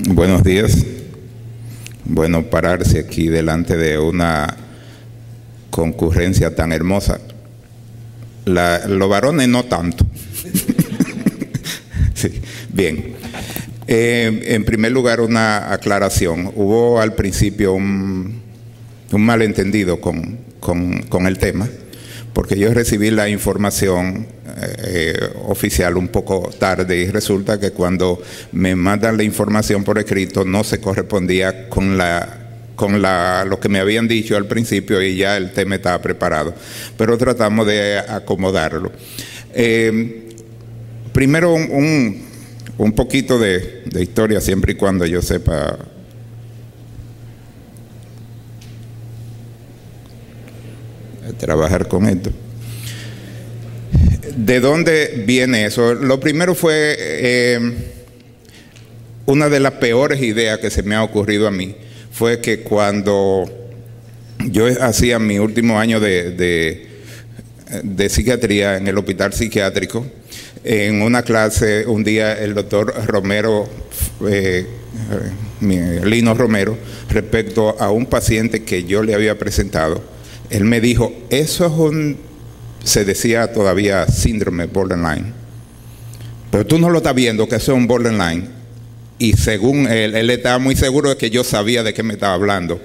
Buenos días. Bueno, pararse aquí delante de una concurrencia tan hermosa. Los varones no tanto. Sí, bien. En primer lugar, una aclaración. Hubo al principio un malentendido con el tema, porque yo recibí la información oficial un poco tarde y resulta que cuando me mandan la información por escrito no se correspondía con lo que me habían dicho al principio y ya el tema estaba preparado, pero tratamos de acomodarlo. Primero un poquito de historia, siempre y cuando yo sepa trabajar con esto. ¿De dónde viene eso? Lo primero fue una de las peores ideas que se me ha ocurrido a mí. Fue que cuando yo hacía mi último año de psiquiatría en el hospital psiquiátrico, en una clase, un día el doctor Romero, Lino Romero, respecto a un paciente que yo le había presentado, él me dijo, eso es se decía todavía síndrome borderline, pero tú no lo estás viendo que eso es un borderline. Y según él estaba muy seguro de que yo sabía de qué me estaba hablando.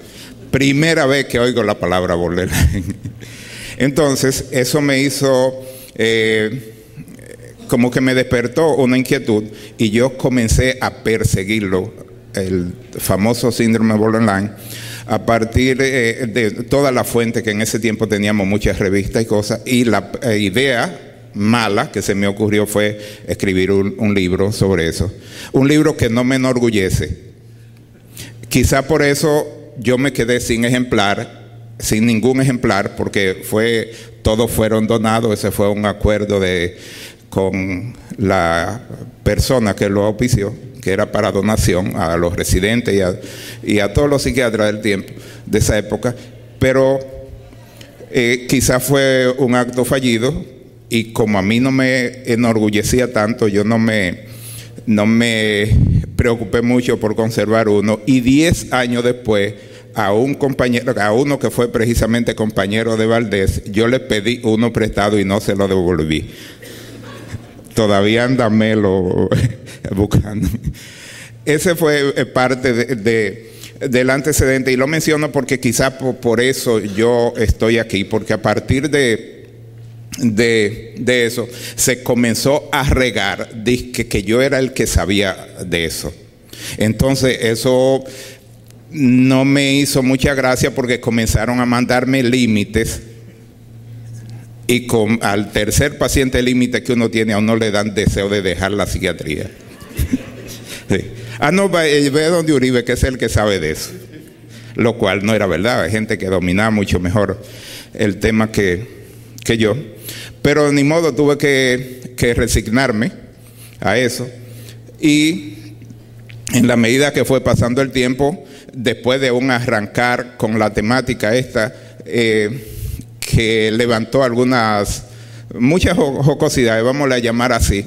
Primera vez que oigo la palabra borderline. Entonces eso me hizo como que me despertó una inquietud y yo comencé a perseguirlo, el famoso síndrome borderline, a partir de toda la fuente que en ese tiempo teníamos muchas revistas y cosas, y la idea mala que se me ocurrió fue escribir un libro sobre eso. Un libro que no me enorgullece. Quizá por eso yo me quedé sin ningún ejemplar, porque todos fueron donados. Ese fue un acuerdo con la persona que lo auspició, que era para donación a los residentes y a todos los psiquiatras del tiempo, de esa época. Pero quizá fue un acto fallido, y como a mí no me enorgullecía tanto, yo no me preocupé mucho por conservar uno. Y 10 años después, a uno que fue precisamente compañero de Valdés, yo le pedí uno prestado y no se lo devolví. Todavía anda Melo buscando. Ese fue parte del antecedente, y lo menciono porque quizá por eso yo estoy aquí, porque a partir de eso se comenzó a regar que yo era el que sabía de eso. Entonces eso no me hizo mucha gracia, porque comenzaron a mandarme límites, y al tercer paciente límite que uno tiene, a uno le dan deseo de dejar la psiquiatría. Sí. No, ve donde Uribe, que es el que sabe de eso, lo cual no era verdad. Hay gente que dominaba mucho mejor el tema que yo, pero ni modo, tuve que resignarme a eso. Y en la medida que fue pasando el tiempo, después de un arrancar con la temática esta, que levantó muchas jocosidades, vamos a llamar así,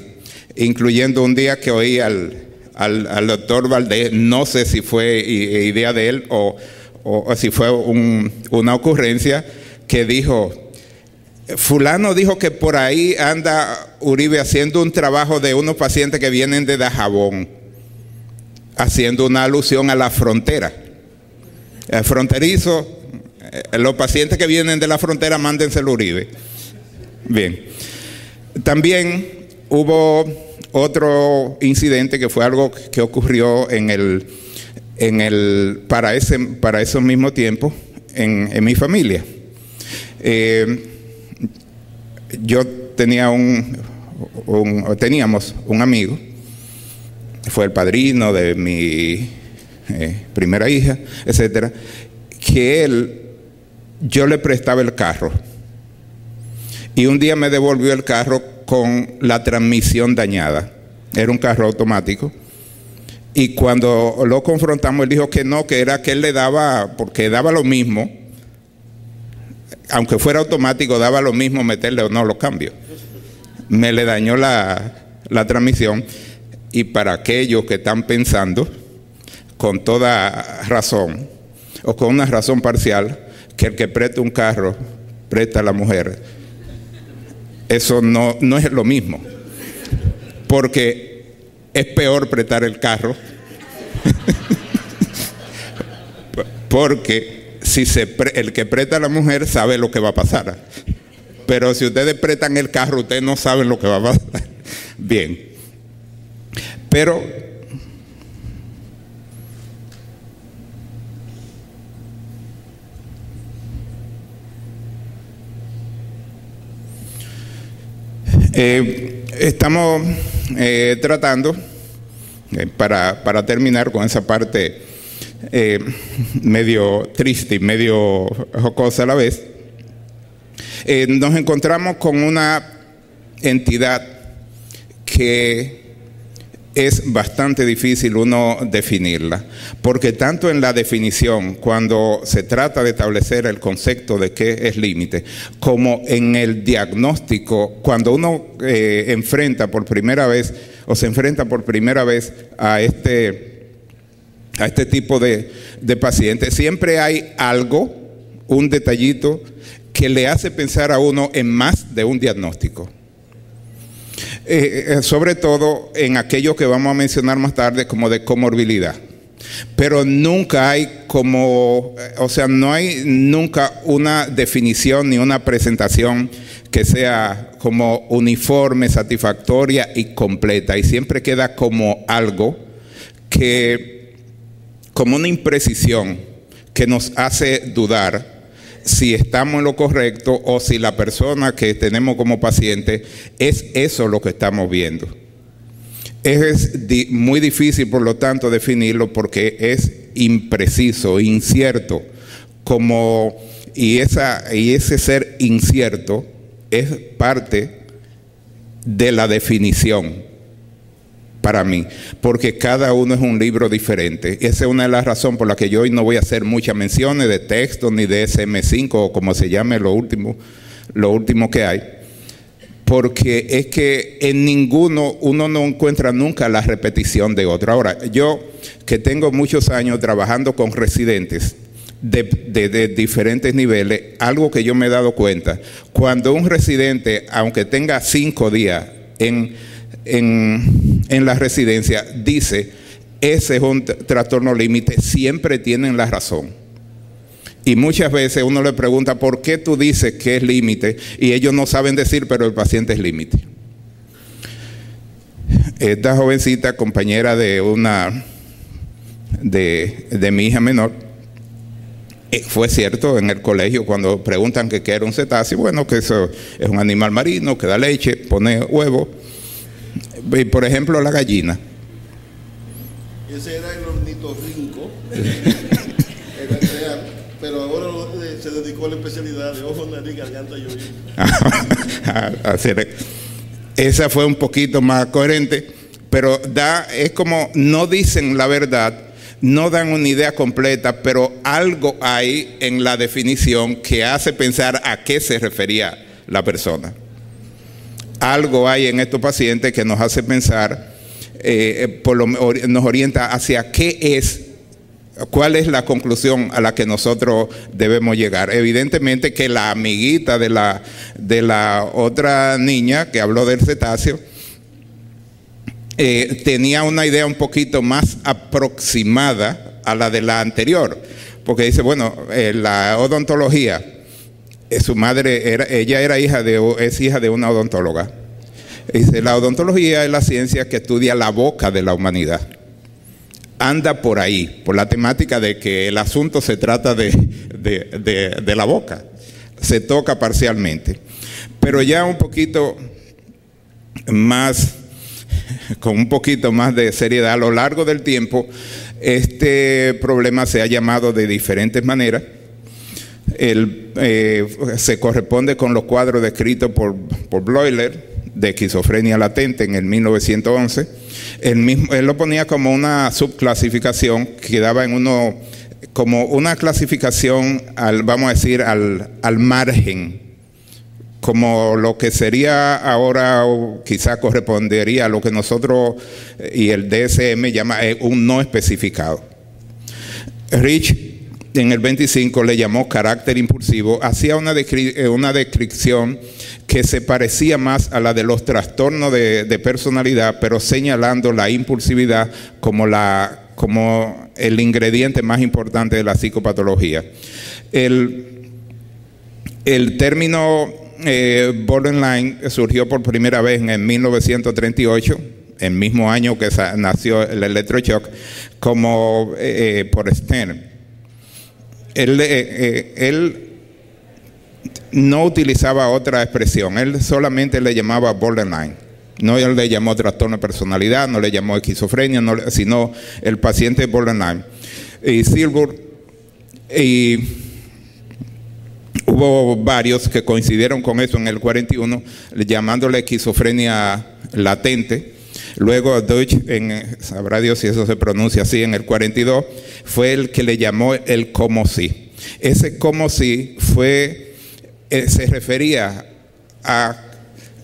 incluyendo un día que oí al doctor Valdés, no sé si fue idea de él o si fue una ocurrencia, que dijo, fulano dijo que por ahí anda Uribe haciendo un trabajo de unos pacientes que vienen de Dajabón, haciendo una alusión a la frontera. El fronterizo, los pacientes que vienen de la frontera, mándenselo a Uribe. Bien. También hubo otro incidente que fue algo que ocurrió para esos mismos tiempos en mi familia. Yo teníamos un amigo, fue el padrino de mi primera hija, etcétera, que yo le prestaba el carro, y un día me devolvió el carro con la transmisión dañada. Era un carro automático, y cuando lo confrontamos, él dijo que no, que era que él le daba, porque daba lo mismo, aunque fuera automático, daba lo mismo meterle o no los cambios. Me le dañó la transmisión. y para aquellos que están pensando con toda razón o con una razón parcial que el que presta un carro presta a la mujer. Eso no es lo mismo, porque es peor prestar el carro porque si el que presta a la mujer sabe lo que va a pasar, pero si ustedes prestan el carro, ustedes no saben lo que va a pasar. Bien, pero estamos tratando, para terminar con esa parte medio triste y medio jocosa a la vez, nos encontramos con una entidad que es bastante difícil uno definirla, porque tanto en la definición, cuando se trata de establecer el concepto de qué es límite, como en el diagnóstico, cuando uno enfrenta por primera vez o se enfrenta por primera vez a este tipo de pacientes, siempre hay algo, un detallito que le hace pensar a uno en más de un diagnóstico. Sobre todo en aquello que vamos a mencionar más tarde como de comorbilidad. Pero nunca hay no hay nunca una definición ni una presentación que sea como uniforme, satisfactoria y completa. Y siempre queda como algo como una imprecisión que nos hace dudar si estamos en lo correcto o si la persona que tenemos como paciente es eso lo que estamos viendo. Es muy difícil, por lo tanto, definirlo porque es impreciso, incierto, y ese ser incierto es parte de la definición para mí, porque cada uno es un libro diferente. Esa es una de las razones por las que yo hoy no voy a hacer muchas menciones de texto ni de SM5 o como se llame lo último que hay, porque es que en ninguno uno no encuentra nunca la repetición de otro. Ahora, yo que tengo muchos años trabajando con residentes de diferentes niveles, algo que yo me he dado cuenta, cuando un residente, aunque tenga 5 días en la residencia, dice ese es un trastorno límite, siempre tienen la razón. Y muchas veces uno le pregunta ¿por qué tú dices que es límite? Y ellos no saben decir, pero el paciente es límite. Esta jovencita, compañera de mi hija menor, fue cierto en el colegio cuando preguntan que qué era un cetáceo, bueno, que eso es un animal marino que da leche, pone huevo. Y por ejemplo la gallina. Ese era el ornitorrinco, era real, pero ahora se dedicó a la especialidad de ojo, nariz, garganta y oído. Esa fue un poquito más coherente, pero es como no dicen la verdad, no dan una idea completa, pero algo hay en la definición que hace pensar a qué se refería la persona. Algo hay en estos pacientes que nos hace pensar, nos orienta hacia cuál es la conclusión a la que nosotros debemos llegar. Evidentemente que la amiguita de la otra niña que habló del cetáceo tenía una idea un poquito más aproximada a la de la anterior, porque dice, bueno, la odontología, su madre es hija de una odontóloga. Dice, la odontología es la ciencia que estudia la boca de la humanidad. Anda por ahí, por la temática de que el asunto se trata de la boca. Se toca parcialmente. Pero ya un poquito más, con un poquito más de seriedad, a lo largo del tiempo, este problema se ha llamado de diferentes maneras. Se corresponde con los cuadros descritos por Bleuler de esquizofrenia latente en el 1911. Él lo ponía como una subclasificación que daba como una clasificación vamos a decir al margen, como lo que sería ahora, o quizá correspondería a lo que nosotros y el DSM llama un no especificado. Rich en el 25 le llamó carácter impulsivo, hacía una descripción que se parecía más a la de los trastornos de personalidad, pero señalando la impulsividad como el ingrediente más importante de la psicopatología. El término borderline surgió por primera vez en 1938, el mismo año que nació el electroshock, como por Stern. Él no utilizaba otra expresión, él solamente le llamaba borderline. No él le llamó trastorno de personalidad, no le llamó esquizofrenia, sino el paciente borderline. Y Silver, y hubo varios que coincidieron con eso en el 41, llamándole esquizofrenia latente. Luego Deutsch, sabrá Dios si eso se pronuncia así, en el 42, fue el que le llamó el como si. Ese como si se refería a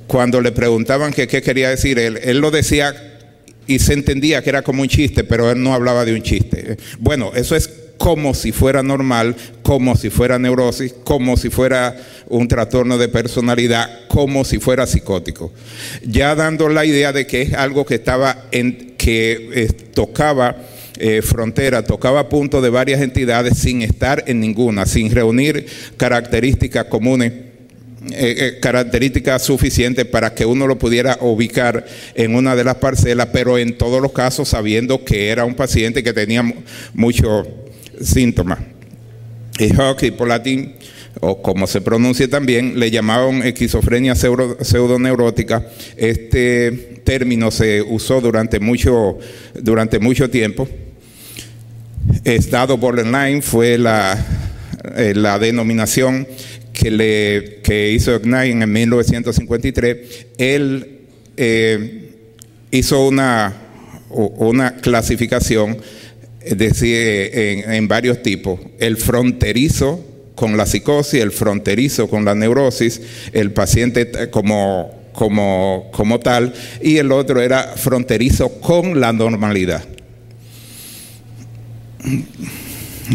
cuando le preguntaban qué quería decir, él lo decía y se entendía que era como un chiste, pero él no hablaba de un chiste. Bueno, eso es como si fuera normal, como si fuera neurosis, como si fuera un trastorno de personalidad, como si fuera psicótico. Ya dando la idea de que es algo que tocaba frontera, tocaba puntos de varias entidades sin estar en ninguna, sin reunir características comunes, características suficientes para que uno lo pudiera ubicar en una de las parcelas, pero en todos los casos sabiendo que era un paciente que tenía muchos síntomas. Y Hawke y Polatin, o como se pronuncia también, le llamaban esquizofrenia pseudoneurótica. Este término se usó durante mucho tiempo. Estado borderline fue la denominación que hizo Knight en 1953. Él hizo una clasificación, es decir, en varios tipos: el fronterizo con la psicosis, el fronterizo con la neurosis, el paciente como tal, y el otro era fronterizo con la normalidad.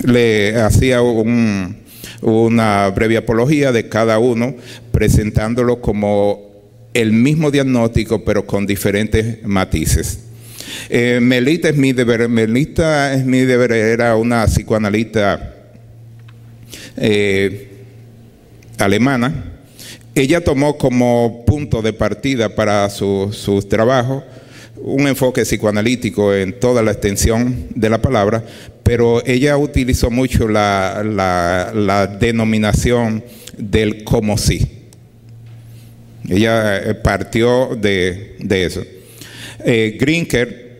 Le hacía una breve apología de cada uno, presentándolo como el mismo diagnóstico, pero con diferentes matices. Melita Schmidberger era una psicoanalista alemana. Ella tomó como punto de partida para sus trabajos un enfoque psicoanalítico en toda la extensión de la palabra, pero ella utilizó mucho la denominación del como si. Ella partió de eso. Grinker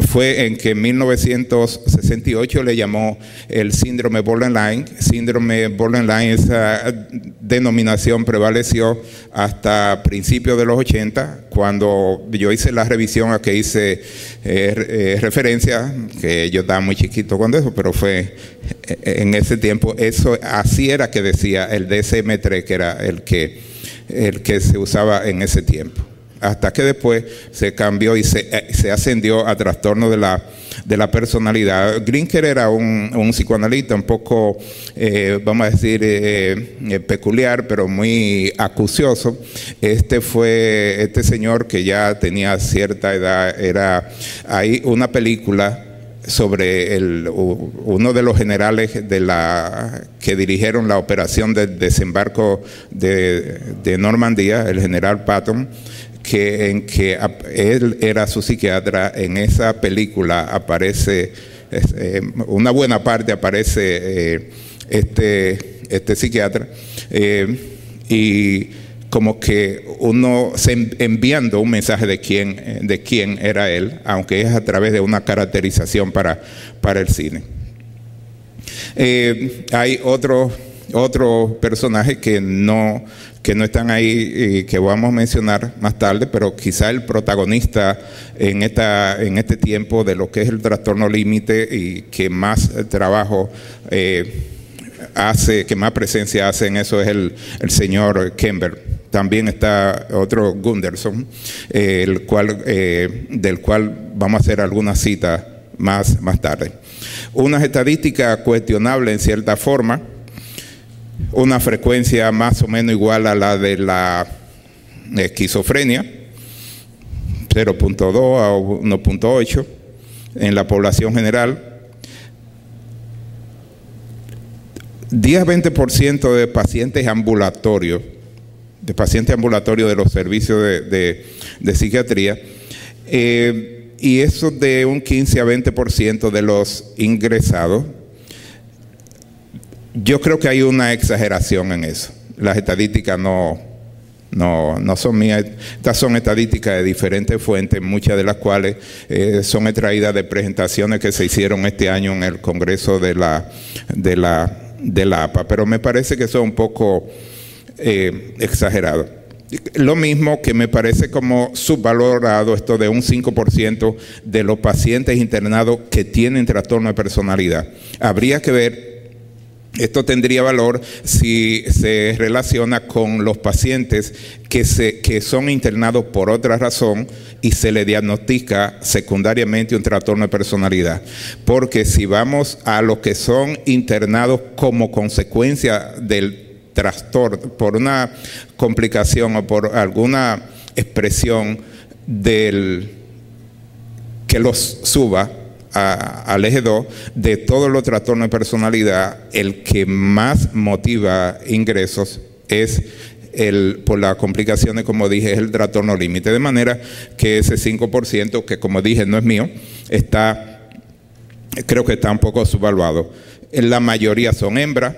fue en que en 1968 le llamó el síndrome borderline. Síndrome borderline, esa denominación prevaleció hasta principios de los 80, cuando yo hice la revisión a que hice referencia, que yo estaba muy chiquito cuando eso, pero fue en ese tiempo, eso así era que decía el DSM-3, que era el que se usaba en ese tiempo. Hasta que después se cambió y se ascendió a trastorno de la personalidad. Grinker era un psicoanalista un poco, vamos a decir, peculiar, pero muy acucioso. Este señor, que ya tenía cierta edad, hay una película sobre uno de los generales que dirigieron la operación del desembarco de Normandía, el general Patton, en que él era su psiquiatra. En esa película aparece, una buena parte aparece este psiquiatra, y como que uno enviando un mensaje de quién era él, aunque es a través de una caracterización para el cine. Hay otros personajes que no están ahí y que vamos a mencionar más tarde, pero quizá el protagonista en este tiempo de lo que es el trastorno límite y que más trabajo que más presencia hace en eso es el señor Kemper. También está otro Gunderson, del cual vamos a hacer alguna cita más tarde. Unas estadísticas cuestionables en cierta forma, una frecuencia más o menos igual a la de la esquizofrenia, 0.2 a 1.8 en la población general. 10-20% de pacientes ambulatorios, de los servicios de psiquiatría, y eso de un 15 a 20% de los ingresados. Yo creo que hay una exageración en eso. Las estadísticas no son mías. Estas son estadísticas de diferentes fuentes, muchas de las cuales son extraídas de presentaciones que se hicieron este año en el Congreso de la APA, pero me parece que son un poco exagerados. Lo mismo que me parece como subvalorado esto de un 5% de los pacientes internados que tienen trastorno de personalidad. Habría que ver. Esto tendría valor si se relaciona con los pacientes que son internados por otra razón y se le diagnostica secundariamente un trastorno de personalidad. Porque si vamos a los que son internados como consecuencia del trastorno, por una complicación o por alguna expresión que los suba al eje 2, de todos los trastornos de personalidad, el que más motiva ingresos es por las complicaciones, como dije, es el trastorno límite. De manera que ese 5%, que como dije no es mío, creo que está un poco subvaluado. La mayoría son hembras,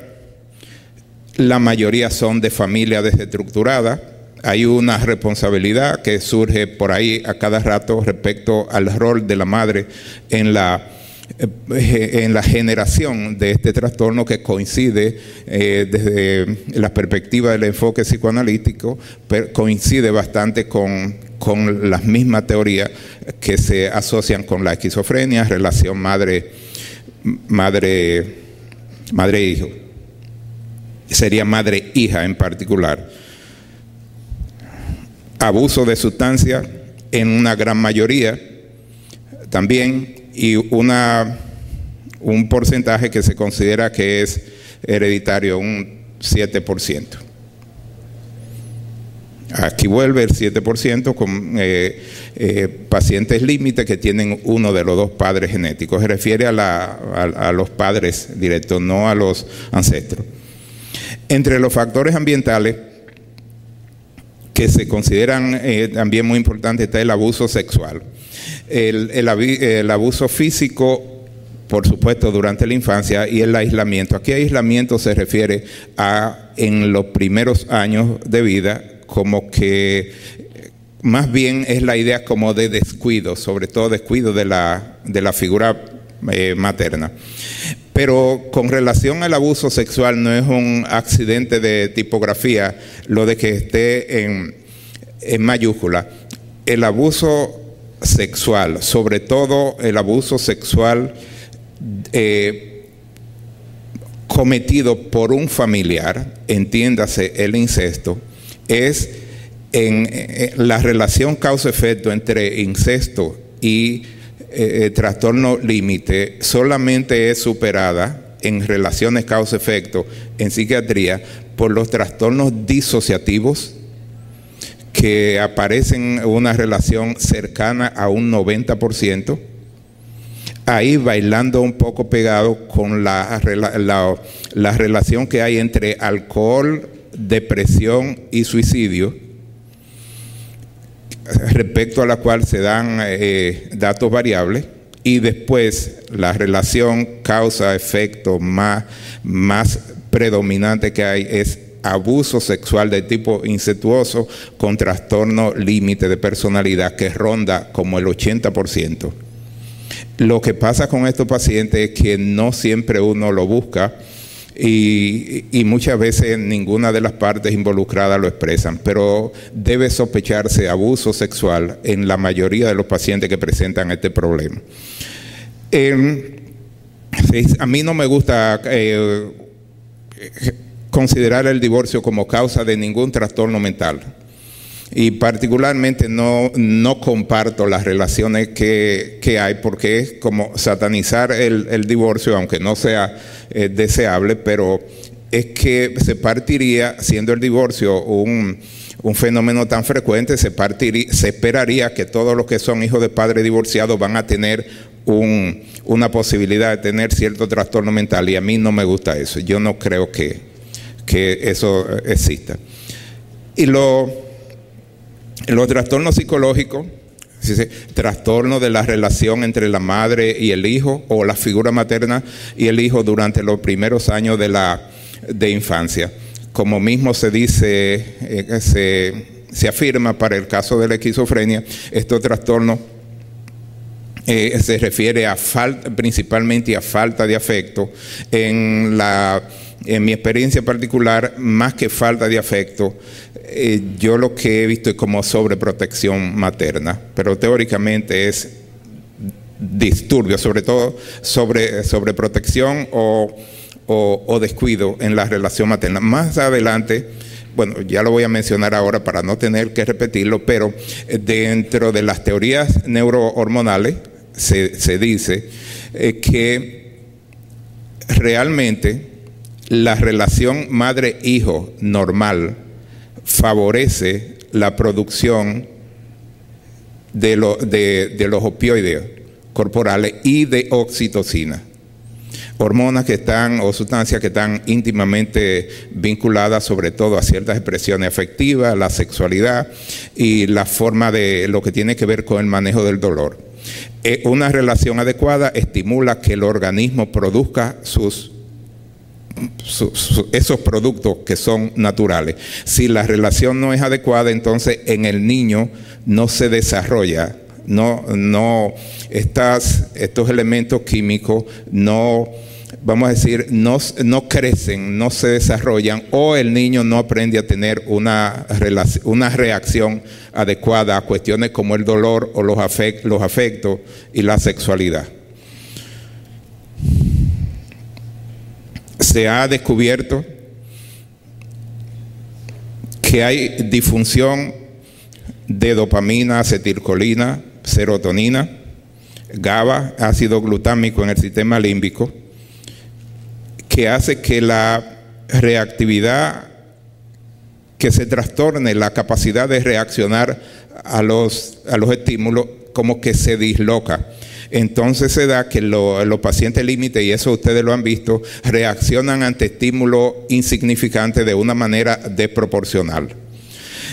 la mayoría son de familias desestructuradas. Hay una responsabilidad que surge por ahí a cada rato respecto al rol de la madre en la generación de este trastorno, que coincide desde la perspectiva del enfoque psicoanalítico, coincide bastante con las mismas teorías que se asocian con la esquizofrenia, relación madre-hijo. Sería madre-hija en particular. Abuso de sustancias en una gran mayoría también, y un porcentaje que se considera que es hereditario, un 7%. Aquí vuelve el 7% con pacientes límite que tienen uno de los dos padres genéticos. Se refiere a los padres directos, no a los ancestros. Entre los factores ambientales que se consideran también muy importantes está el abuso sexual. El abuso físico, por supuesto, durante la infancia, y el aislamiento. Aquí aislamiento se refiere a en los primeros años de vida, como que más bien es la idea como de descuido, sobre todo descuido de la figura materna. Pero con relación al abuso sexual, no es un accidente de tipografía lo de que esté en mayúscula. El abuso sexual, sobre todo el abuso sexual cometido por un familiar, entiéndase el incesto, es en la relación causa-efecto entre incesto y trastorno límite, solamente es superada en relaciones causa-efecto en psiquiatría por los trastornos disociativos, que aparecen en una relación cercana a un 90%, ahí bailando un poco pegado con la relación que hay entre alcohol, depresión y suicidio, respecto a la cual se dan datos variables, y después la relación causa-efecto más predominante que hay es abuso sexual de tipo incestuoso con trastorno límite de personalidad, que ronda como el 80%. Lo que pasa con estos pacientes es que no siempre uno lo busca, y muchas veces ninguna de las partes involucradas lo expresan, pero debe sospecharse abuso sexual en la mayoría de los pacientes que presentan este problema. A mí no me gusta considerar el divorcio como causa de ningún trastorno mental. Y particularmente no comparto las relaciones que hay, porque es como satanizar el divorcio, aunque no sea deseable, pero es que se partiría, siendo el divorcio un fenómeno tan frecuente, se esperaría que todos los que son hijos de padres divorciados van a tener una posibilidad de tener cierto trastorno mental, y a mí no me gusta eso. Yo no creo que eso exista. Y los trastornos psicológicos, trastorno de la relación entre la madre y el hijo, o la figura materna y el hijo durante los primeros años de infancia. Como mismo se dice, se afirma para el caso de la esquizofrenia, estos trastornos se refiere principalmente a falta de afecto. En mi experiencia particular, más que falta de afecto, yo lo que he visto es como sobreprotección materna, pero teóricamente es disturbio, sobre todo sobreprotección o descuido en la relación materna. Más adelante, bueno, ya lo voy a mencionar ahora para no tener que repetirlo, pero dentro de las teorías neurohormonales se dice que realmente la relación madre-hijo normal favorece la producción de los opioides corporales y de oxitocina, hormonas o sustancias que están íntimamente vinculadas sobre todo a ciertas expresiones afectivas, la sexualidad y la forma de lo que tiene que ver con el manejo del dolor. Una relación adecuada estimula que el organismo produzca esos productos que son naturales. Si la relación no es adecuada, entonces en el niño no se desarrolla, estos elementos químicos vamos a decir, no crecen, no se desarrollan, o el niño no aprende a tener una reacción adecuada a cuestiones como el dolor o los afectos y la sexualidad. Se ha descubierto que hay disfunción de dopamina, acetilcolina, serotonina, GABA, ácido glutámico en el sistema límbico, que hace que la reactividad, que se trastorne la capacidad de reaccionar a los estímulos, como que se disloca. Entonces se da que los pacientes límite, y eso ustedes lo han visto, reaccionan ante estímulos insignificantes de una manera desproporcional.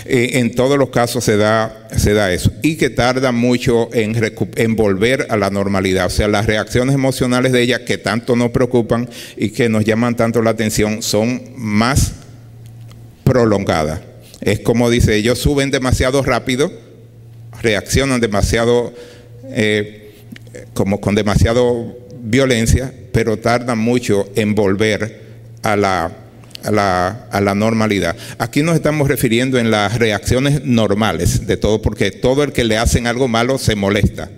En todos los casos se da eso, y que tarda mucho en volver a la normalidad. O sea, las reacciones emocionales de ella, que tanto nos preocupan y que nos llaman tanto la atención, son más prolongadas. Es como dice, ellos suben demasiado rápido, reaccionan demasiado como con demasiado violencia, pero tardan mucho en volver a la normalidad. Aquí nos estamos refiriendo en las reacciones normales de todo, porque todo el que le hacen algo malo se molesta.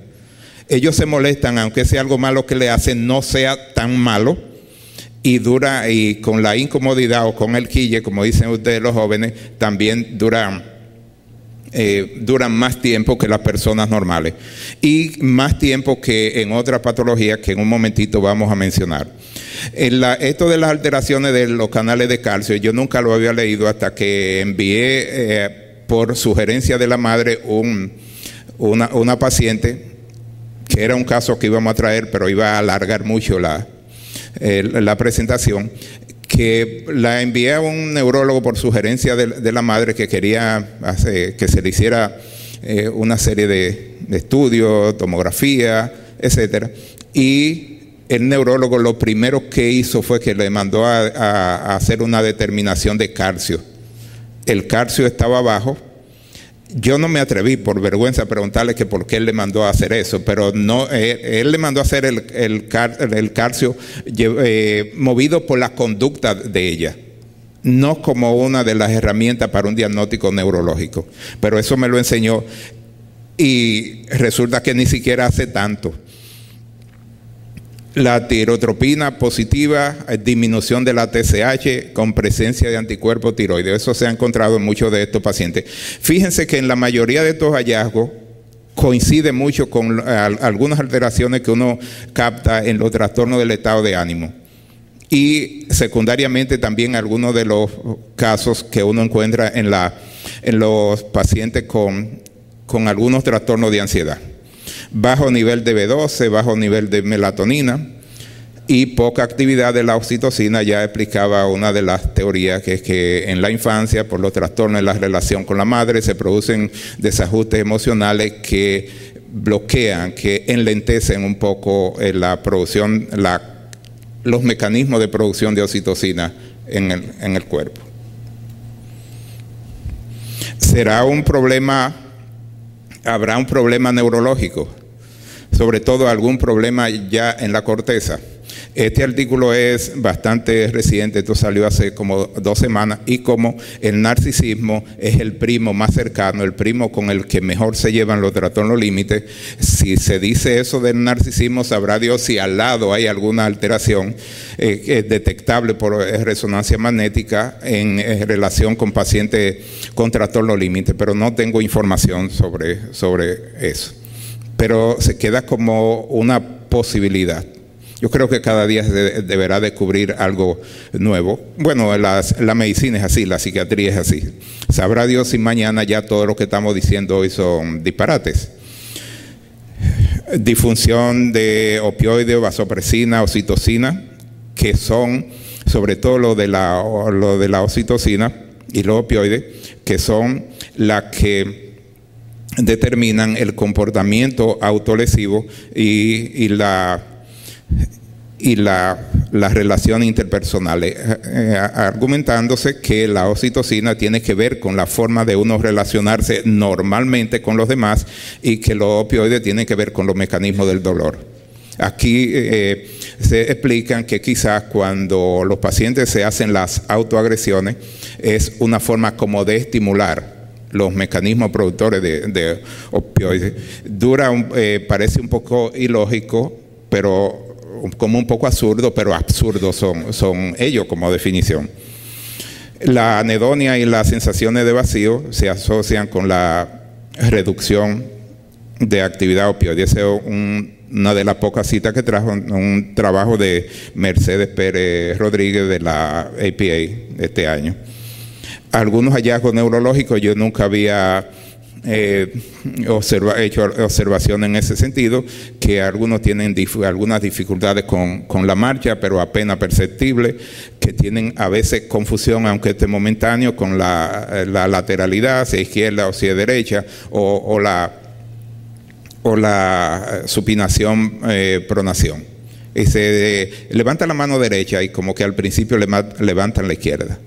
Ellos se molestan, aunque sea algo malo que le hacen no sea tan malo, y con la incomodidad o con el quille, como dicen ustedes los jóvenes, también duran más tiempo que las personas normales, y más tiempo que en otras patologías que en un momentito vamos a mencionar. Esto de las alteraciones de los canales de calcio, yo nunca lo había leído hasta que envié por sugerencia de la madre una paciente, que era un caso que íbamos a traer, pero iba a alargar mucho la presentación, que la envié a un neurólogo por sugerencia de la madre, que quería que se le hiciera una serie de estudios, tomografía, etcétera. Y el neurólogo lo primero que hizo fue que le mandó a hacer una determinación de calcio. El calcio estaba bajo. Yo no me atreví, por vergüenza, a preguntarle que por qué él le mandó a hacer eso, pero no, él le mandó a hacer el calcio movido por la conducta de ella, no como una de las herramientas para un diagnóstico neurológico. Pero eso me lo enseñó, y resulta que ni siquiera hace tanto. La tirotropina positiva, disminución de la TSH con presencia de anticuerpos tiroides. Eso se ha encontrado en muchos de estos pacientes. Fíjense que en la mayoría de estos hallazgos coincide mucho con algunas alteraciones que uno capta en los trastornos del estado de ánimo. Y secundariamente también algunos de los casos que uno encuentra en los pacientes con algunos trastornos de ansiedad. Bajo nivel de B12, bajo nivel de melatonina y poca actividad de la oxitocina. Ya explicaba una de las teorías, que es que en la infancia, por los trastornos en la relación con la madre, se producen desajustes emocionales que bloquean, que enlentecen un poco la producción, los mecanismos de producción de oxitocina en el cuerpo. Habrá un problema neurológico, sobre todo algún problema ya en la corteza. Este artículo es bastante reciente, esto salió hace como 2 semanas, y como el narcisismo es el primo más cercano, el primo con el que mejor se llevan los trastornos límites, si se dice eso del narcisismo, sabrá Dios si al lado hay alguna alteración detectable por resonancia magnética en relación con pacientes con trastornos límites, pero no tengo información sobre eso. Pero se queda como una posibilidad. Yo creo que cada día se deberá descubrir algo nuevo. Bueno, la medicina es así, la psiquiatría es así. Sabrá Dios si mañana ya todo lo que estamos diciendo hoy son disparates. Disfunción de opioides, vasopresina, oxitocina, que son, sobre todo lo de la oxitocina y los opioides, que son las que determinan el comportamiento autolesivo y las relaciones interpersonales, argumentándose que la oxitocina tiene que ver con la forma de uno relacionarse normalmente con los demás y que los opioides tienen que ver con los mecanismos del dolor. Aquí se explican que quizás cuando los pacientes se hacen las autoagresiones es una forma como de estimular los mecanismos productores de opioides. Parece un poco ilógico, pero como un poco absurdo, pero absurdos son ellos como definición. La anedonia y las sensaciones de vacío se asocian con la reducción de actividad opioide. Esa es una de las pocas citas que trajo un trabajo de Mercedes Pérez Rodríguez de la APA este año. Algunos hallazgos neurológicos, yo nunca había hecho observación en ese sentido, que algunos tienen algunas dificultades con la marcha, pero apenas perceptible, que tienen a veces confusión, aunque esté momentáneo, con la lateralidad, si es izquierda o si es derecha, o la supinación, pronación. Y se levanta la mano derecha y como que al principio levantan la izquierda.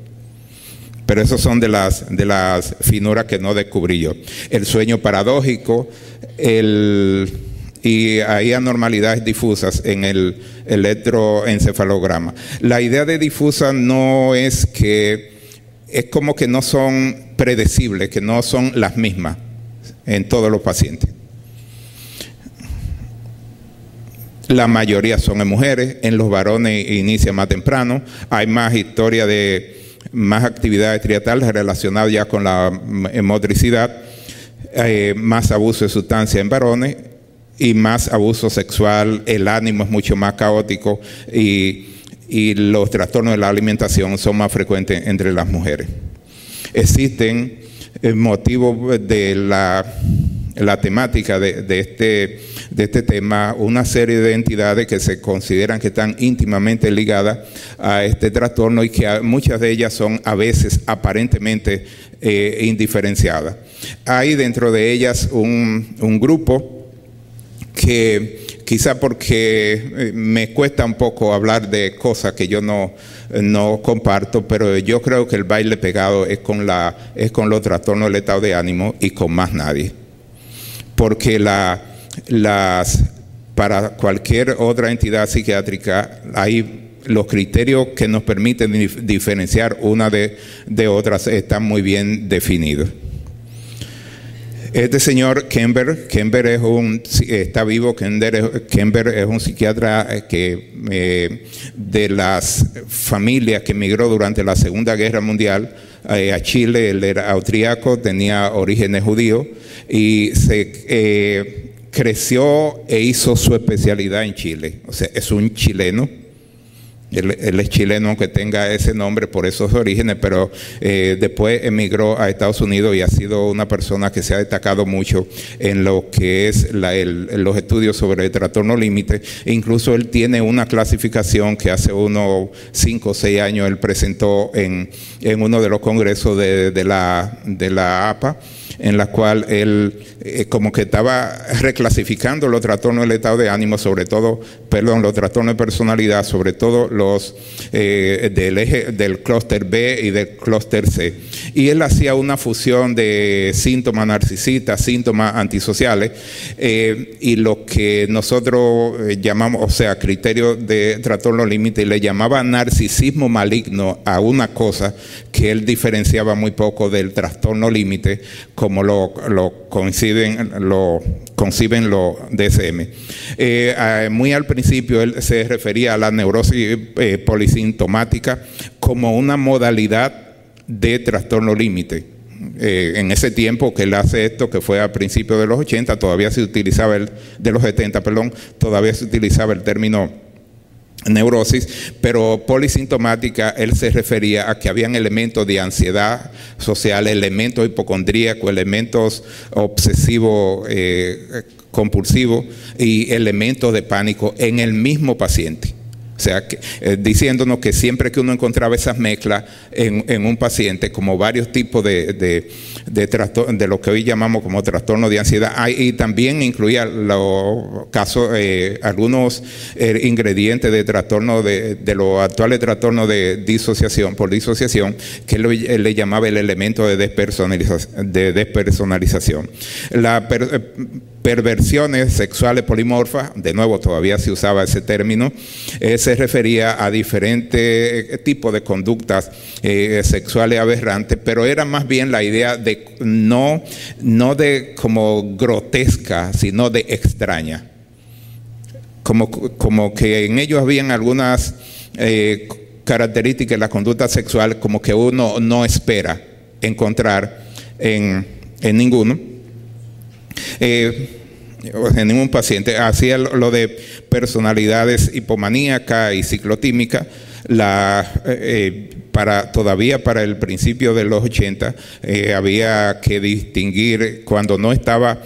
Pero esos son de las finuras que no descubrí yo. El sueño paradójico, y hay anormalidades difusas en el electroencefalograma. La idea de difusa no es que, es como que no son predecibles, que no son las mismas en todos los pacientes. La mayoría son en mujeres, en los varones inicia más temprano, hay más historia más actividades triatales relacionadas ya con la motricidad, más abuso de sustancias en varones y más abuso sexual, el ánimo es mucho más caótico y los trastornos de la alimentación son más frecuentes entre las mujeres. Existen motivos de la temática de este tema, una serie de entidades que se consideran que están íntimamente ligadas a este trastorno y que muchas de ellas son a veces aparentemente indiferenciadas. Hay dentro de ellas un grupo que quizá porque me cuesta un poco hablar de cosas que yo no comparto, pero yo creo que el baile pegado es con los trastornos del estado de ánimo y con más nadie. Porque para cualquier otra entidad psiquiátrica hay los criterios que nos permiten diferenciar una de otras están muy bien definidos. Este señor Kember está vivo. Kember es un psiquiatra de las familias que emigró durante la Segunda Guerra Mundial a Chile. Él era austríaco, tenía orígenes judíos y creció e hizo su especialidad en Chile. O sea, es un chileno. Él es chileno, aunque tenga ese nombre por esos orígenes, pero después emigró a Estados Unidos y ha sido una persona que se ha destacado mucho en lo que es los estudios sobre el trastorno límite. E incluso él tiene una clasificación que hace unos 5 o 6 años él presentó en uno de los congresos de la APA, en la cual él como que estaba reclasificando los trastornos del estado de ánimo, los trastornos de personalidad, sobre todo los del clúster B y del clúster C. Y él hacía una fusión de síntomas narcisistas, síntomas antisociales, y lo que nosotros llamamos, o sea, criterio de trastorno límite, le llamaba narcisismo maligno a una cosa que él diferenciaba muy poco del trastorno límite, como lo conciben los DSM. Muy al principio él se refería a la neurosis polisintomática como una modalidad de trastorno límite. En ese tiempo que él hace esto, que fue a principios de los 80, todavía se utilizaba de los 70, perdón, todavía se utilizaba el término neurosis, pero polisintomática él se refería a que habían elementos de ansiedad social, elementos hipocondríacos, elementos obsesivos compulsivos y elementos de pánico en el mismo paciente. O sea, diciéndonos que siempre que uno encontraba esas mezclas en un paciente, como varios tipos de lo que hoy llamamos como trastorno de ansiedad, y también incluía los casos, algunos ingredientes de trastorno de los actuales trastornos de disociación, por disociación, que él le llamaba el elemento de despersonalización. Perversiones sexuales polimorfas, de nuevo todavía se usaba ese término, se refería a diferentes tipos de conductas sexuales aberrantes, pero era más bien la idea de no de como grotesca, sino de extraña. Como que en ellos habían algunas características de la conducta sexual como que uno no espera encontrar en ninguno. En ningún paciente. Hacía lo de personalidades hipomaníacas y ciclotímicas. Todavía para el principio de los 80 había que distinguir cuando no estaba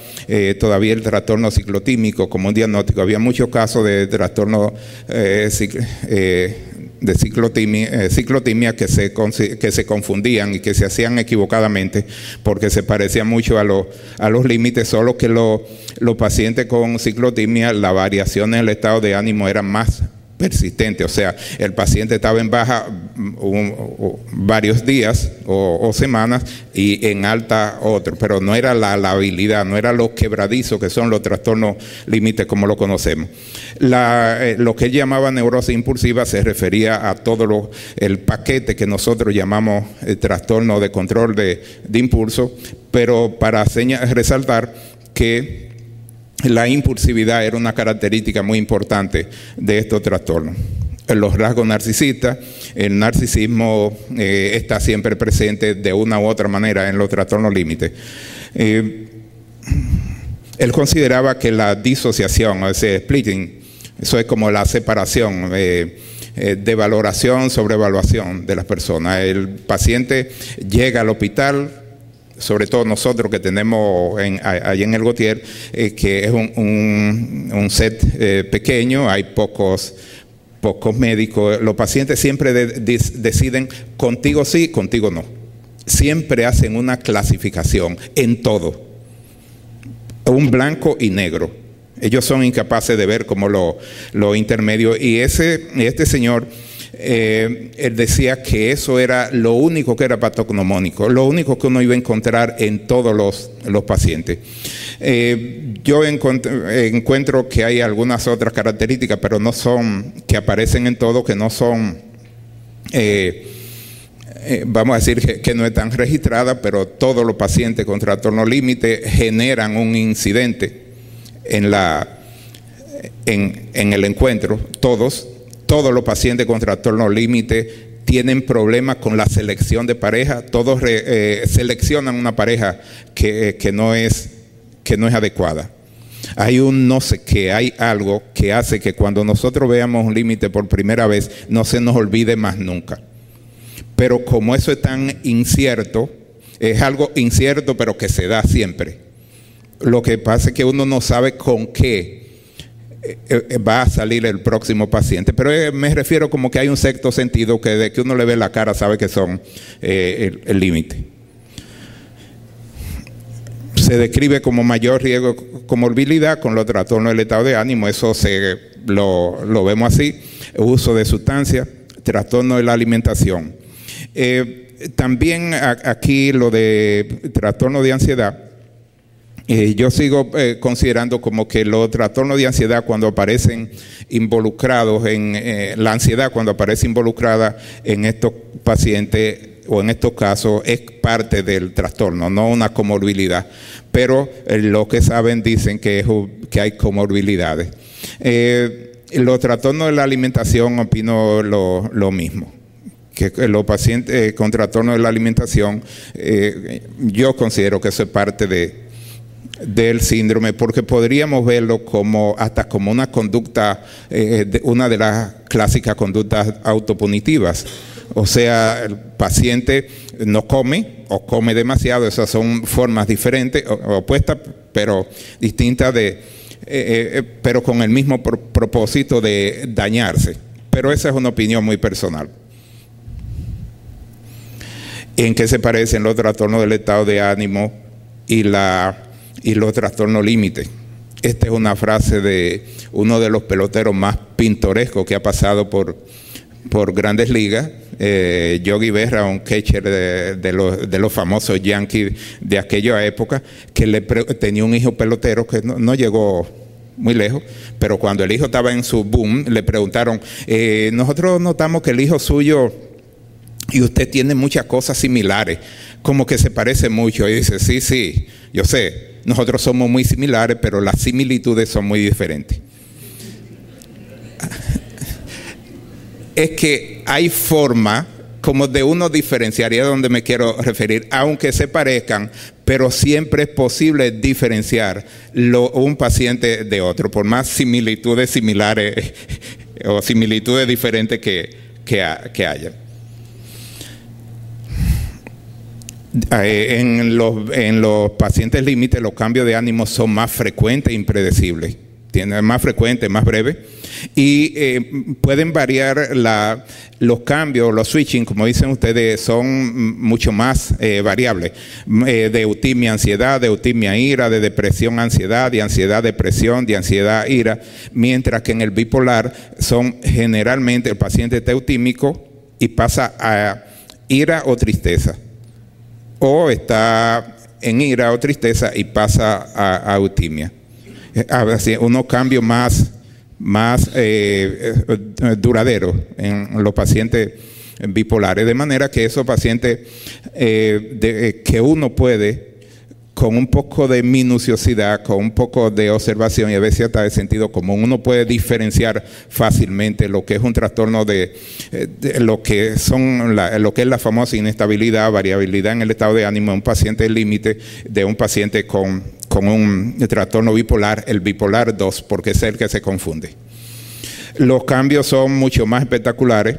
todavía el trastorno ciclotímico como un diagnóstico. Había muchos casos de trastorno de ciclotimia que se confundían y que se hacían equivocadamente porque se parecían mucho a los límites, solo que los pacientes con ciclotimia, la variación en el estado de ánimo era más persistente. O sea, el paciente estaba en baja varios días o semanas y en alta otro, pero no era la habilidad, no era lo quebradizo que son los trastornos límites como lo conocemos. Lo que él llamaba neurosis impulsiva se refería a todo el paquete que nosotros llamamos trastorno de control de impulso, pero para resaltar que la impulsividad era una característica muy importante de estos trastornos. Los rasgos narcisistas, el narcisismo está siempre presente de una u otra manera en los trastornos límites. Él consideraba que la disociación, ese splitting, eso es como la separación de valoración, sobrevaluación de las personas. El paciente llega al hospital, sobre todo nosotros que tenemos allí en el Gautier, que es un set pequeño, hay pocos médicos. Los pacientes siempre deciden contigo sí, contigo no. Siempre hacen una clasificación en todo, un blanco y negro. Ellos son incapaces de ver como lo intermedio. Y este señor, él decía que eso era lo único que era patognomónico, lo único que uno iba a encontrar en todos los pacientes. Yo encuentro que hay algunas otras características, pero no son, que aparecen en todo, que no son vamos a decir que no están registradas, pero todos los pacientes con trastorno límite generan un incidente en el encuentro. Todos los pacientes con trastorno límite tienen problemas con la selección de pareja. Todos seleccionan una pareja que no es adecuada. Hay un no sé qué, hay algo que hace que cuando nosotros veamos un límite por primera vez no se nos olvide más nunca. Pero como eso es tan incierto, es algo incierto pero que se da siempre. Lo que pasa es que uno no sabe con qué va a salir el próximo paciente. Pero me refiero como que hay un sexto sentido que de que uno le ve la cara sabe que son el límite. Se describe como mayor riesgo, comorbilidad con los trastornos del estado de ánimo. Eso lo vemos así. Uso de sustancias, trastorno de la alimentación. También aquí lo de trastorno de ansiedad. Yo sigo considerando como que los trastornos de ansiedad cuando aparecen involucrados la ansiedad cuando aparece involucrada en estos pacientes o en estos casos es parte del trastorno, no una comorbilidad. Pero los que saben dicen que hay comorbilidades. Los trastornos de la alimentación opino lo mismo. Que los pacientes con trastornos de la alimentación, yo considero que eso es parte del síndrome, porque podríamos verlo hasta como una conducta, una de las clásicas conductas autopunitivas. O sea, el paciente no come o come demasiado. Esas son formas diferentes, opuestas, pero distintas, pero con el mismo propósito de dañarse. Pero esa es una opinión muy personal. ¿En qué se parecen los trastornos del estado de ánimo y los trastornos límite? Esta es una frase de uno de los peloteros más pintorescos que ha pasado por Grandes Ligas, Yogi Berra, un catcher de los famosos Yankees de aquella época, que tenía un hijo pelotero que no llegó muy lejos, pero cuando el hijo estaba en su boom, le preguntaron, nosotros notamos que el hijo suyo y usted tiene muchas cosas similares, como que se parece mucho. Y dice, sí, yo sé, nosotros somos muy similares, pero las similitudes son muy diferentes. Es que hay forma como de uno diferenciar, y es donde me quiero referir, aunque se parezcan, pero siempre es posible diferenciar un paciente de otro, por más similitudes similares o similitudes diferentes que haya. En los pacientes límites los cambios de ánimo son más frecuentes e impredecibles. Más frecuentes, más breves, y pueden variar los cambios, los switching, como dicen ustedes, son mucho más variables. De eutimia, ansiedad, de eutimia, ira, de depresión, ansiedad, de ansiedad, depresión, de ansiedad, ira, mientras que en el bipolar son generalmente el paciente está eutímico y pasa a ira o tristeza, o está en ira o tristeza y pasa a eutimia. Unos cambios más duraderos en los pacientes bipolares, de manera que esos pacientes que uno puede, con un poco de minuciosidad, con un poco de observación y a veces hasta de sentido común, uno puede diferenciar fácilmente lo que es un trastorno de lo que es la famosa inestabilidad, variabilidad en el estado de ánimo de un paciente límite, de un paciente con un trastorno bipolar, el bipolar 2, porque es el que se confunde. Los cambios son mucho más espectaculares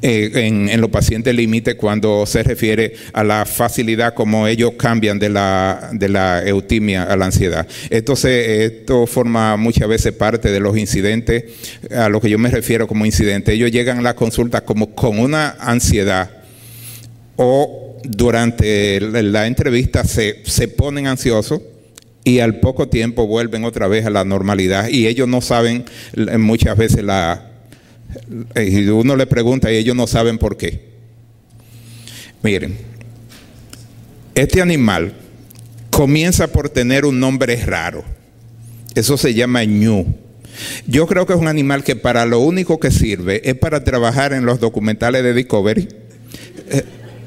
en los pacientes límite cuando se refiere a la facilidad como ellos cambian de la eutimia a la ansiedad. Esto forma muchas veces parte de los incidentes, a lo que yo me refiero como incidentes. Ellos llegan a la consulta como con una ansiedad, o durante la entrevista se ponen ansiosos y al poco tiempo vuelven otra vez a la normalidad, y ellos no saben muchas veces y uno le pregunta y ellos no saben por qué. Miren, este animal comienza por tener un nombre raro. Eso se llama ñu. Yo creo que es un animal que para lo único que sirve es para trabajar en los documentales de Discovery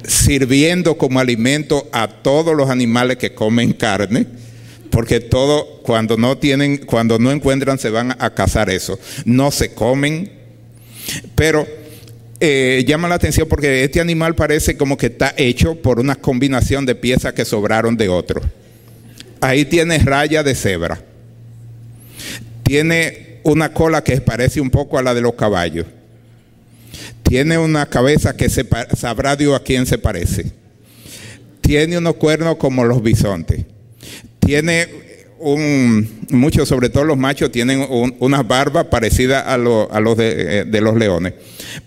sirviendo como alimento a todos los animales que comen carne, porque cuando no encuentran se van a cazar eso. No se comen, pero llama la atención porque este animal parece como que está hecho por una combinación de piezas que sobraron de otro. Ahí tiene raya de cebra, tiene una cola que parece un poco a la de los caballos, tiene una cabeza que sabrá Dios a quién se parece, tiene unos cuernos como los bisontes, tiene muchos, sobre todo los machos, tienen unas barbas parecidas a los de los leones.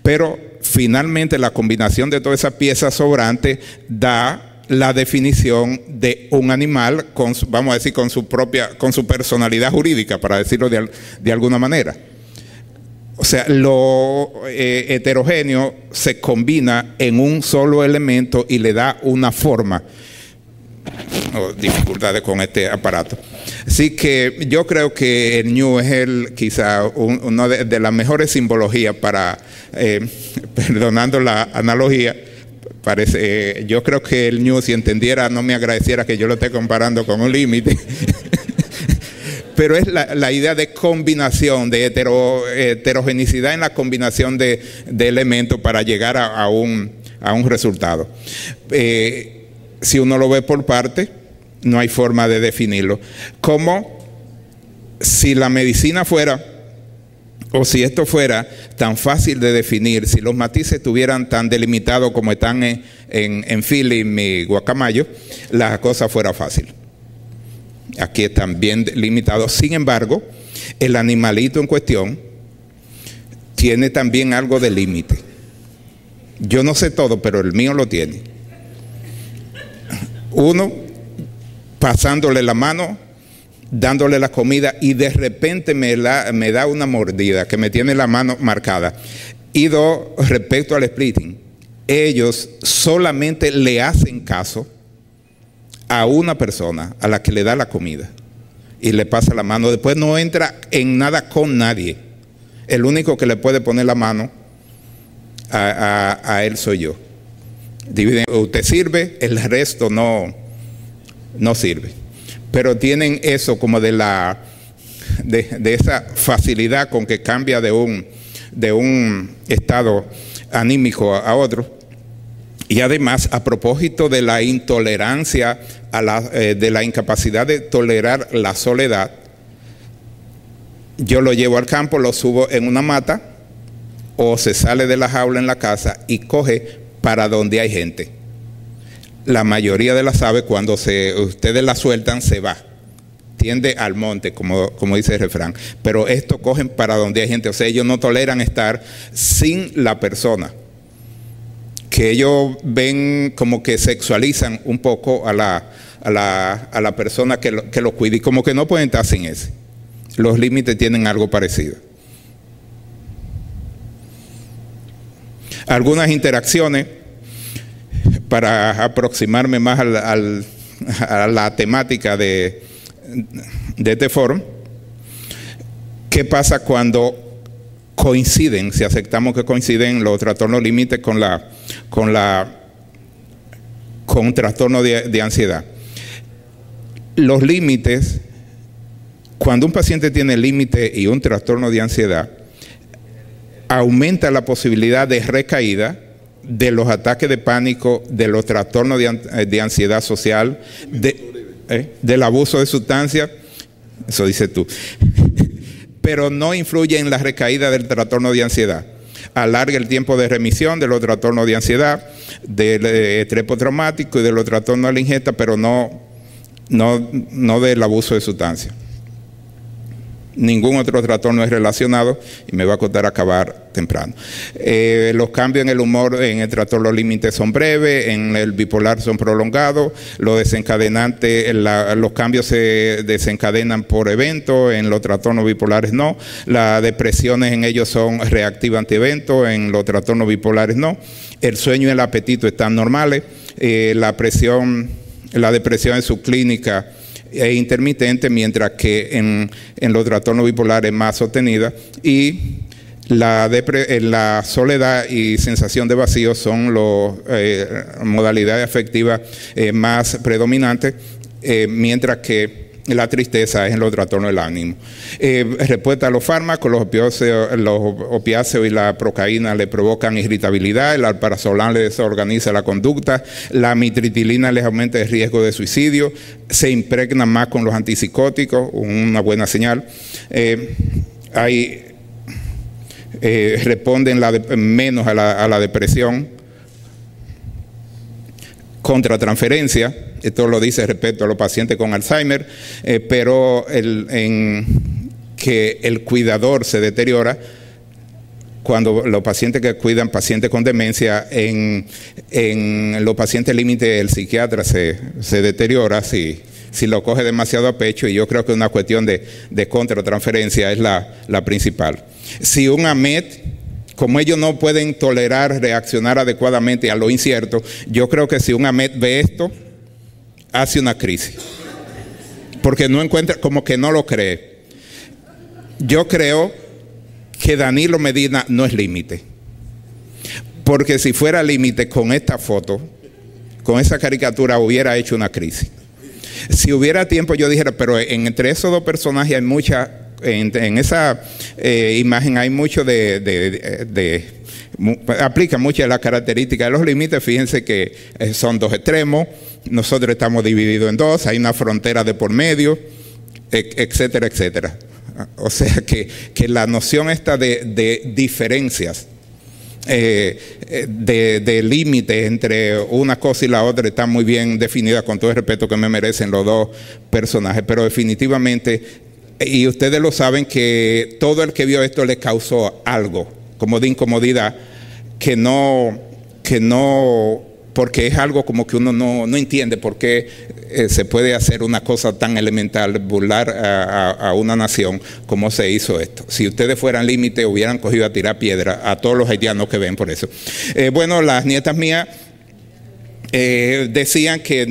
Pero finalmente la combinación de todas esas piezas sobrantes da la definición de un animal vamos a decir, con su personalidad jurídica, para decirlo de alguna manera. O sea, lo heterogéneo se combina en un solo elemento y le da una forma. Dificultades con este aparato. Así que yo creo que el ñu es quizá una de las mejores simbologías para, perdonando la analogía, yo creo que el ñu, si entendiera, no me agradeciera que yo lo esté comparando con un límite. Pero es la idea de combinación, de heterogeneidad en la combinación de elementos para llegar a un resultado. Si uno lo ve por parte, no hay forma de definirlo. Como si la medicina fuera, o si esto fuera tan fácil de definir, si los matices estuvieran tan delimitados como están en Philly y Guacamayo, la cosa fuera fácil. Aquí están bien limitados. Sin embargo, el animalito en cuestión tiene también algo de límite. Yo no sé todo, pero el mío lo tiene. Uno, pasándole la mano, dándole la comida, y de repente me da una mordida que me tiene la mano marcada. Y dos, respecto al splitting, ellos solamente le hacen caso a una persona a la que le da la comida y le pasa la mano. Después no entra en nada con nadie. El único que le puede poner la mano a él soy yo. Dividen, usted sirve, el resto no sirve. Pero tienen eso como de esa facilidad con que cambia de un estado anímico a otro. Y además, a propósito de la intolerancia, de la incapacidad de tolerar la soledad, yo lo llevo al campo, lo subo en una mata, o se sale de la jaula en la casa y coge para donde hay gente. La mayoría de las aves, cuando ustedes la sueltan, se va. Tiende al monte, como dice el refrán. Pero estos cogen para donde hay gente. O sea, ellos no toleran estar sin la persona. Que ellos ven como que sexualizan un poco a la persona que lo cuida. Y como que no pueden estar sin ese. Los límites tienen algo parecido. Algunas interacciones para aproximarme más a la temática de este foro. ¿Qué pasa cuando coinciden, si aceptamos que coinciden los trastornos límites con un trastorno de ansiedad? Los límites, cuando un paciente tiene límite y un trastorno de ansiedad, aumenta la posibilidad de recaída de los ataques de pánico, de los trastornos de ansiedad social, del abuso de sustancias, eso dices tú, pero no influye en la recaída del trastorno de ansiedad. Alarga el tiempo de remisión de los trastornos de ansiedad, del estrés postraumático y de los trastornos de la ingesta, pero no del abuso de sustancias. Ningún otro trastorno es relacionado y me va a costar acabar temprano. Los cambios en el humor en el trastorno límite son breves, en el bipolar son prolongados, los desencadenantes, los cambios se desencadenan por eventos, en los trastornos bipolares no, las depresiones en ellos son reactivas ante eventos, en los trastornos bipolares no, el sueño y el apetito están normales, la depresión en su clínica es intermitente, mientras que en los trastornos bipolares es más sostenida, y La soledad y sensación de vacío son las modalidades afectivas más predominantes, mientras que la tristeza es en los trastornos del ánimo. Respuesta a los fármacos, los opiáceos y la procaína le provocan irritabilidad, el alprazolam le desorganiza la conducta, la amitriptilina les aumenta el riesgo de suicidio, se impregnan más con los antipsicóticos, una buena señal. Responden menos a la depresión. Contratransferencia, esto lo dice respecto a los pacientes con Alzheimer, pero que el cuidador se deteriora cuando los pacientes que cuidan pacientes con demencia, en los pacientes límite el psiquiatra se deteriora si lo coge demasiado a pecho, y yo creo que una cuestión de contratransferencia es la principal. Si un AMED, como ellos no pueden tolerar reaccionar adecuadamente a lo incierto, yo creo que si un AMED ve esto, hace una crisis, porque no encuentra, como que no lo cree. Yo creo que Danilo Medina no es límite, porque si fuera límite con esta foto, con esa caricatura, hubiera hecho una crisis. Si hubiera tiempo yo dijera, pero entre esos dos personajes hay mucha, en esa imagen hay mucho aplica muchas de las características de los límites. Fíjense que son dos extremos, nosotros estamos divididos en dos, hay una frontera de por medio, etcétera, etcétera. O sea que la noción esta de diferencias, de límites entre una cosa y la otra está muy bien definida, con todo el respeto que me merecen los dos personajes, pero definitivamente, y ustedes lo saben, que todo el que vio esto le causó algo como de incomodidad, que no, porque es algo como que uno no entiende por qué se puede hacer una cosa tan elemental, burlar a una nación como se hizo esto. Si ustedes fueran límite, hubieran cogido a tirar piedra a todos los haitianos que ven por eso. Bueno, las nietas mías decían que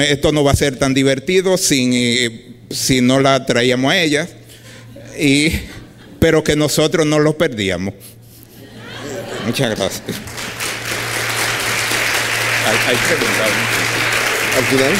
esto no va a ser tan divertido si no la traíamos a ellas, pero que nosotros no los perdíamos. Muchas gracias. Al final.